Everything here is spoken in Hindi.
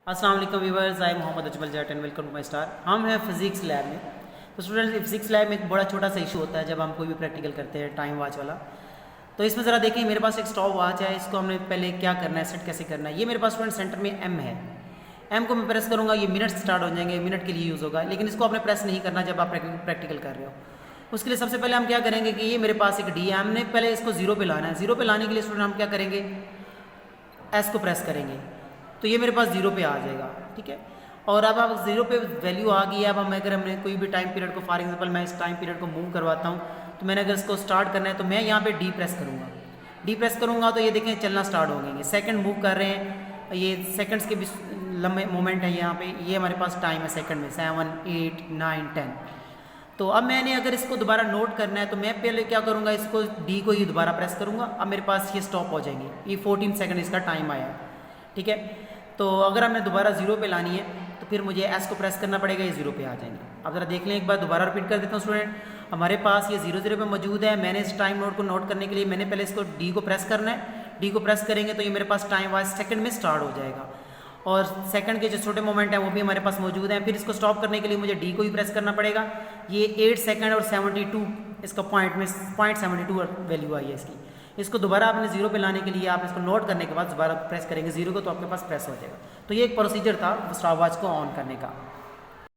अस्सलाम वालेकुम viewers, I Mohammad Ajmal Jat and welcome to my star. हम हैं फिजिक्स लैब में। तो स्टूडेंट्स, फिजिक्स लैब में एक बड़ा छोटा सा इशू होता है जब हम कोई भी प्रैक्टिकल करते हैं टाइम वॉच वाला। तो इसमें ज़रा देखिए, मेरे पास एक स्टॉप वॉच है। इसको हमने पहले क्या करना है, सेट कैसे करना है। ये मेरे पास स्टूडेंट सेंटर में एम है। एम को मैं प्रेस करूँगा, ये मिनट स्टार्ट हो जाएंगे, मिनट के लिए यूज़ होगा। लेकिन इसको आपने प्रेस नहीं करना जब आप प्रैक्टिकल कर रहे हो। उसके लिए सबसे पहले हम क्या करेंगे कि ये मेरे पास एक डी है, हमने पहले इसको जीरो पे लाना है। जीरो पे लाने के लिए स्टूडेंट हम क्या करेंगे, एस को प्रेस करेंगे तो ये मेरे पास जीरो पे आ जाएगा। ठीक है, और अब जीरो पे वैल्यू आ गई है। अब हम अगर हमने कोई भी टाइम पीरियड को, फॉर एग्जांपल मैं इस टाइम पीरियड को मूव करवाता हूँ, तो मैंने अगर इसको स्टार्ट करना है तो मैं यहाँ पे डी प्रेस करूँगा। डी प्रेस करूँगा तो ये देखें चलना स्टार्ट हो गएंगे। सेकंड मूव कर रहे हैं, ये सेकंड्स के भी लंबे मोमेंट है यहाँ पे। ये हमारे पास टाइम है सेकंड में 7, 8, 9, 10। तो अब मैंने अगर इसको दोबारा नोट करना है तो मैं पहले क्या करूँगा, इसको डी को ही दोबारा प्रेस करूँगा। अब मेरे पास ये स्टॉप हो जाएंगे। ये 14 सेकंड इसका टाइम आया है। ठीक है, तो अगर हमने दोबारा जीरो पे लानी है तो फिर मुझे एस को प्रेस करना पड़ेगा, ये जीरो पे आ जाएंगे। अब ज़रा देख लें एक बार, दोबारा रिपीट कर देता हूँ स्टूडेंट। हमारे पास ये जीरो जीरो पे मौजूद है। मैंने इस टाइम नोट को नोट करने के लिए मैंने पहले इसको डी को प्रेस करना है। डी को प्रेस करेंगे तो ये मेरे पास टाइम वाइज सेकंड में स्टार्ट हो जाएगा, और सेकंड के जो छोटे मोमेंट हैं वो भी हमारे पास मौजूद हैं। फिर इसको स्टॉप करने के लिए मुझे डी को ही प्रेस करना पड़ेगा। ये 8 सेकंड और 72 इसका पॉइंट में 0.72 वैल्यू आई है इसकी। इसको दोबारा आपने जीरो पे लाने के लिए आप इसको नोट करने के बाद दोबारा प्रेस करेंगे जीरो को, तो आपके पास प्रेस हो जाएगा। तो ये एक प्रोसीजर था स्टॉप वॉच को ऑन करने का।